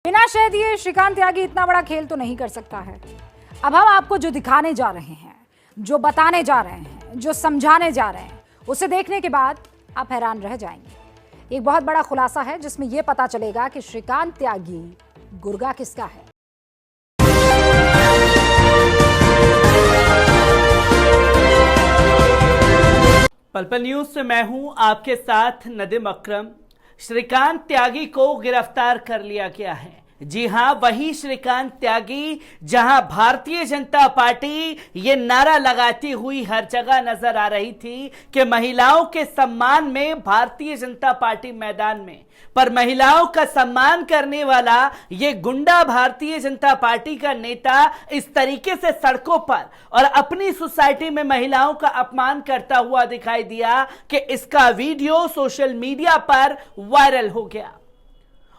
बिना शह दिए श्रीकांत त्यागी इतना बड़ा खेल तो नहीं कर सकता है। अब हम आपको जो दिखाने जा रहे हैं, जो बताने जा रहे हैं, जो समझाने जा रहे हैं, उसे देखने के बाद आप हैरान रह जाएंगे। एक बहुत बड़ा खुलासा है जिसमें यह पता चलेगा कि श्रीकांत त्यागी गुर्गा किसका है। पल पल न्यूज से मैं हूं आपके साथ नदीम अकरम। श्रीकांत त्यागी को गिरफ्तार कर लिया गया है। जी हां, वही श्रीकांत त्यागी जहां भारतीय जनता पार्टी ये नारा लगाती हुई हर जगह नजर आ रही थी कि महिलाओं के सम्मान में भारतीय जनता पार्टी मैदान में, पर महिलाओं का सम्मान करने वाला ये गुंडा भारतीय जनता पार्टी का नेता इस तरीके से सड़कों पर और अपनी सोसाइटी में महिलाओं का अपमान करता हुआ दिखाई दिया कि इसका वीडियो सोशल मीडिया पर वायरल हो गया।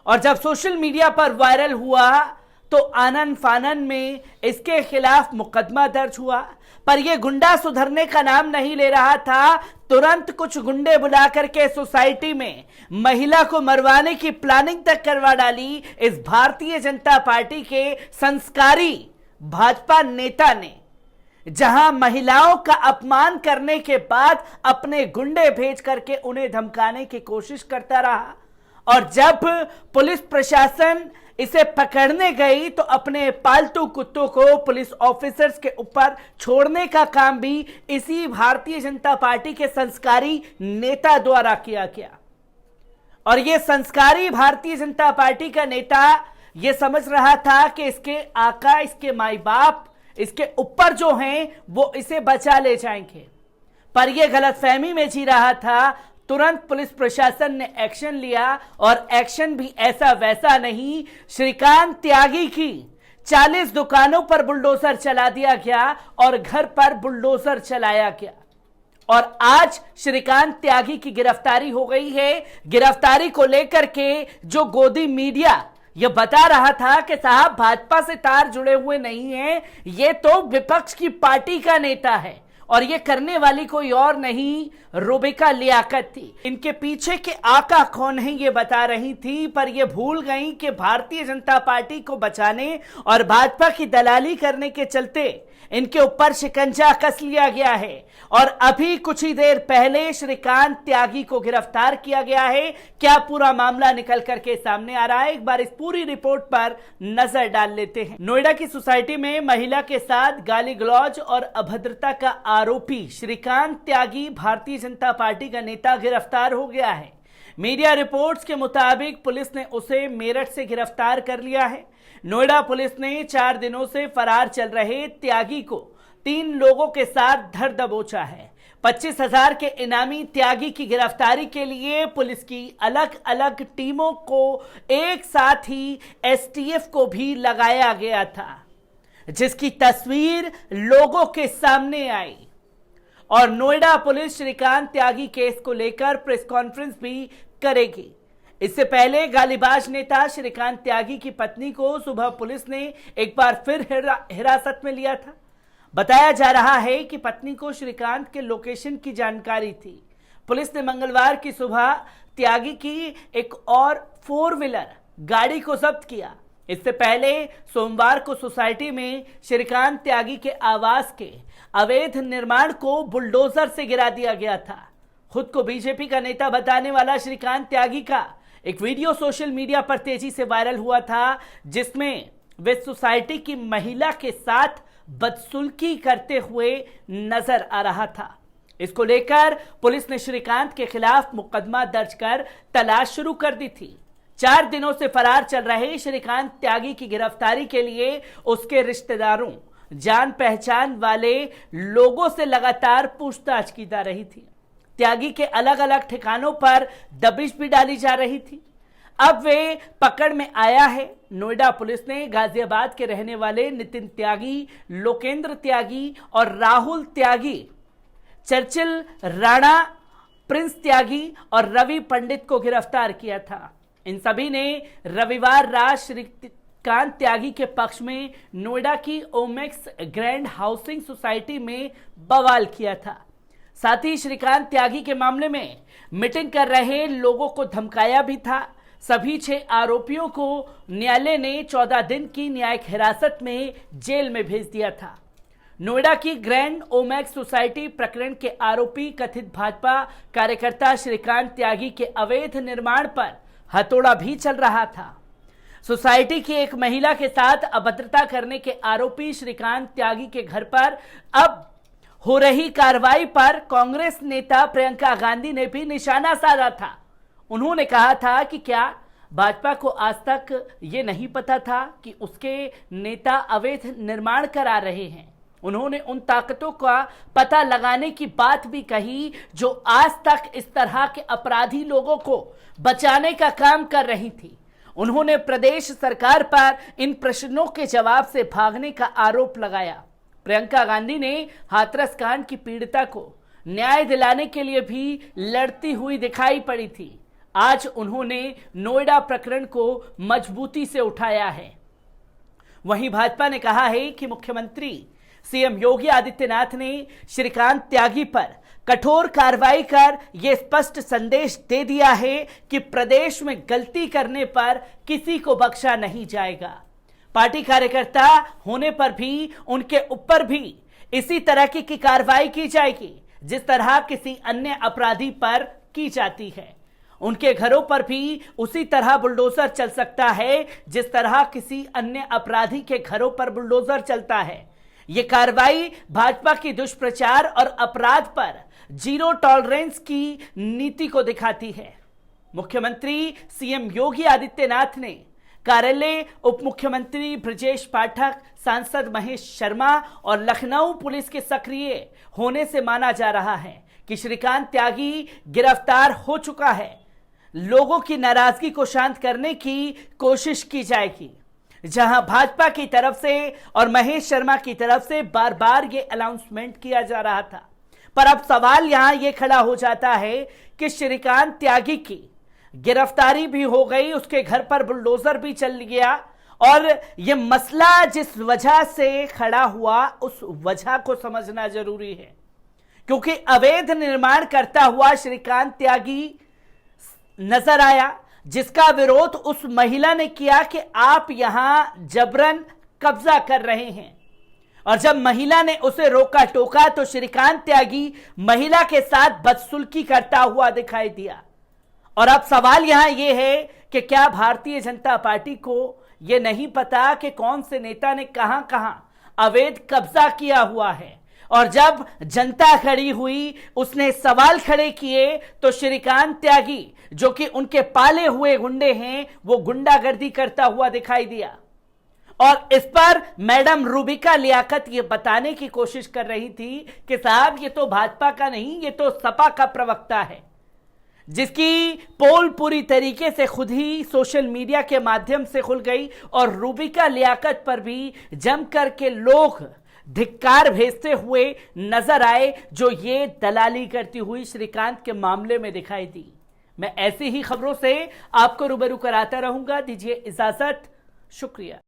और जब सोशल मीडिया पर वायरल हुआ तो आनन फानन में इसके खिलाफ मुकदमा दर्ज हुआ, पर यह गुंडा सुधरने का नाम नहीं ले रहा था। तुरंत कुछ गुंडे बुला करके सोसाइटी में महिला को मरवाने की प्लानिंग तक करवा डाली इस भारतीय जनता पार्टी के संस्कारी भाजपा नेता ने, जहां महिलाओं का अपमान करने के बाद अपने गुंडे भेज करके उन्हें धमकाने की कोशिश करता रहा। और जब पुलिस प्रशासन इसे पकड़ने गई तो अपने पालतू कुत्तों को पुलिस ऑफिसर्स के ऊपर छोड़ने का काम भी इसी भारतीय जनता पार्टी के संस्कारी नेता द्वारा किया गया। और यह संस्कारी भारतीय जनता पार्टी का नेता यह समझ रहा था कि इसके आका, इसके माई बाप, इसके ऊपर जो हैं वो इसे बचा ले जाएंगे, पर यह गलतफहमी में जी रहा था। तुरंत पुलिस प्रशासन ने एक्शन लिया और एक्शन भी ऐसा वैसा नहीं। श्रीकांत त्यागी की 40 दुकानों पर बुलडोजर चला दिया गया और घर पर बुलडोजर चलाया गया। और आज श्रीकांत त्यागी की गिरफ्तारी हो गई है। गिरफ्तारी को लेकर के जो गोदी मीडिया यह बता रहा था कि साहब भाजपा से तार जुड़े हुए नहीं है, ये तो विपक्ष की पार्टी का नेता है और ये करने वाली कोई और नहीं, रुबिका लियाकत थी। इनके पीछे के आका कौन है ये बता रही थी, पर ये भूल गई कि भारतीय जनता पार्टी को बचाने और भाजपा की दलाली करने के चलते इनके ऊपर शिकंजा कस लिया गया है। और अभी कुछ ही देर पहले श्रीकांत त्यागी को गिरफ्तार किया गया है। क्या पूरा मामला निकल करके सामने आ रहा है, एक बार इस पूरी रिपोर्ट पर नजर डाल लेते हैं। नोएडा की सोसाइटी में महिला के साथ गाली गलौज और अभद्रता का आरोपी श्रीकांत त्यागी भारतीय जनता पार्टी का नेता गिरफ्तार हो गया है। मीडिया रिपोर्ट्स के मुताबिक पुलिस ने उसे मेरठ से गिरफ्तार कर लिया है। नोएडा पुलिस ने 4 दिनों से फरार चल रहे त्यागी को 3 लोगों के साथ धर दबोचा है। 25,000 के इनामी त्यागी की गिरफ्तारी के लिए पुलिस की अलग अलग टीमों को एक साथ ही एसटीएफ को भी लगाया गया था, जिसकी तस्वीर लोगों के सामने आई। और नोएडा पुलिस श्रीकांत त्यागी केस को लेकर प्रेस कॉन्फ्रेंस भी करेगी। इससे पहले गालीबाज नेता श्रीकांत त्यागी की पत्नी को सुबह पुलिस ने एक बार फिर हिरासत में लिया था। बताया जा रहा है कि पत्नी को श्रीकांत के लोकेशन की जानकारी थी। पुलिस ने मंगलवार की सुबह त्यागी की एक और 4 व्हीलर गाड़ी को जब्त किया। इससे पहले सोमवार को सोसाइटी में श्रीकांत त्यागी के आवास के अवैध निर्माण को बुलडोजर से गिरा दिया गया था। खुद को बीजेपी का नेता बताने वाला श्रीकांत त्यागी का एक वीडियो सोशल मीडिया पर तेजी से वायरल हुआ था, जिसमें वे सोसाइटी की महिला के साथ बदसुल्की करते हुए नजर आ रहा था। इसको लेकर पुलिस ने श्रीकांत के खिलाफ मुकदमा दर्ज कर तलाश शुरू कर दी थी। 4 दिनों से फरार चल रहे श्रीकांत त्यागी की गिरफ्तारी के लिए उसके रिश्तेदारों, जान पहचान वाले लोगों से लगातार पूछताछ की जा रही थी। त्यागी के अलग अलग ठिकानों पर दबिश भी डाली जा रही थी। अब वे पकड़ में आया है। नोएडा पुलिस ने गाजियाबाद के रहने वाले नितिन त्यागी, लोकेंद्र त्यागी और राहुल त्यागी, चर्चिल राणा, प्रिंस त्यागी और रवि पंडित को गिरफ्तार किया था। इन सभी ने रविवार रात श्रीकांत त्यागी के पक्ष में नोएडा की ओमेक्स ग्रैंड हाउसिंग सोसाइटी में बवाल किया था। साथ ही श्रीकांत त्यागी के मामले में मीटिंग कर रहे लोगों को धमकाया भी था। सभी 6 आरोपियों को न्यायालय ने 14 दिन की न्यायिक हिरासत में जेल में भेज दिया था। नोएडा की ग्रैंड ओमैक्स सोसाइटी प्रकरण के आरोपी कथित भाजपा कार्यकर्ता श्रीकांत त्यागी के अवैध निर्माण पर हथौड़ा भी चल रहा था। सोसाइटी की एक महिला के साथ अभद्रता करने के आरोपी श्रीकांत त्यागी के घर पर अब हो रही कार्रवाई पर कांग्रेस नेता प्रियंका गांधी ने भी निशाना साधा था। उन्होंने कहा था कि क्या भाजपा को आज तक ये नहीं पता था कि उसके नेता अवैध निर्माण करा रहे हैं। उन्होंने उन ताकतों का पता लगाने की बात भी कही जो आज तक इस तरह के अपराधी लोगों को बचाने का काम कर रही थी। उन्होंने प्रदेश सरकार पर इन प्रश्नों के जवाब से भागने का आरोप लगाया। प्रियंका गांधी ने हाथरस कांड की पीड़िता को न्याय दिलाने के लिए भी लड़ती हुई दिखाई पड़ी थी। आज उन्होंने नोएडा प्रकरण को मजबूती से उठाया है। वहीं भाजपा ने कहा है कि मुख्यमंत्री सीएम योगी आदित्यनाथ ने श्रीकांत त्यागी पर कठोर कार्रवाई कर यह स्पष्ट संदेश दे दिया है कि प्रदेश में गलती करने पर किसी को बख्शा नहीं जाएगा। पार्टी कार्यकर्ता होने पर भी उनके ऊपर भी इसी तरह की कार्रवाई की जाएगी जिस तरह किसी अन्य अपराधी पर की जाती है। उनके घरों पर भी उसी तरह बुलडोजर चल सकता है जिस तरह किसी अन्य अपराधी के घरों पर बुलडोजर चलता है। ये कार्रवाई भाजपा की दुष्प्रचार और अपराध पर जीरो टॉलरेंस की नीति को दिखाती है। मुख्यमंत्री सीएम योगी आदित्यनाथ ने कार्यालय उप मुख्यमंत्री ब्रजेश पाठक, सांसद महेश शर्मा और लखनऊ पुलिस के सक्रिय होने से माना जा रहा है कि श्रीकांत त्यागी गिरफ्तार हो चुका है। लोगों की नाराजगी को शांत करने की कोशिश की जाएगी। जहां भाजपा की तरफ से और महेश शर्मा की तरफ से बार बार ये अनाउंसमेंट किया जा रहा था, पर अब सवाल यहां ये खड़ा हो जाता है कि श्रीकांत त्यागी की गिरफ्तारी भी हो गई, उसके घर पर बुलडोजर भी चल गया और ये मसला जिस वजह से खड़ा हुआ उस वजह को समझना जरूरी है, क्योंकि अवैध निर्माण करता हुआ श्रीकांत त्यागी नजर आया जिसका विरोध उस महिला ने किया कि आप यहां जबरन कब्जा कर रहे हैं। और जब महिला ने उसे रोका टोका तो श्रीकांत त्यागी महिला के साथ बदसलूकी करता हुआ दिखाई दिया। और अब सवाल यहां यह है कि क्या भारतीय जनता पार्टी को यह नहीं पता कि कौन से नेता ने कहां कहां अवैध कब्जा किया हुआ है। और जब जनता खड़ी हुई, उसने सवाल खड़े किए तो श्रीकांत त्यागी जो कि उनके पाले हुए गुंडे हैं वो गुंडागर्दी करता हुआ दिखाई दिया। और इस पर मैडम रूबिका लियाकत ये बताने की कोशिश कर रही थी कि साहब ये तो भाजपा का नहीं, ये तो सपा का प्रवक्ता है, जिसकी पोल पूरी तरीके से खुद ही सोशल मीडिया के माध्यम से खुल गई। और रूबिका लियाकत पर भी जमकर के लोग धिक्कार भेजते हुए नजर आए जो ये दलाली करती हुई श्रीकांत के मामले में दिखाई दी। मैं ऐसी ही खबरों से आपको रूबरू कराता रहूंगा। दीजिए इजाजत, शुक्रिया।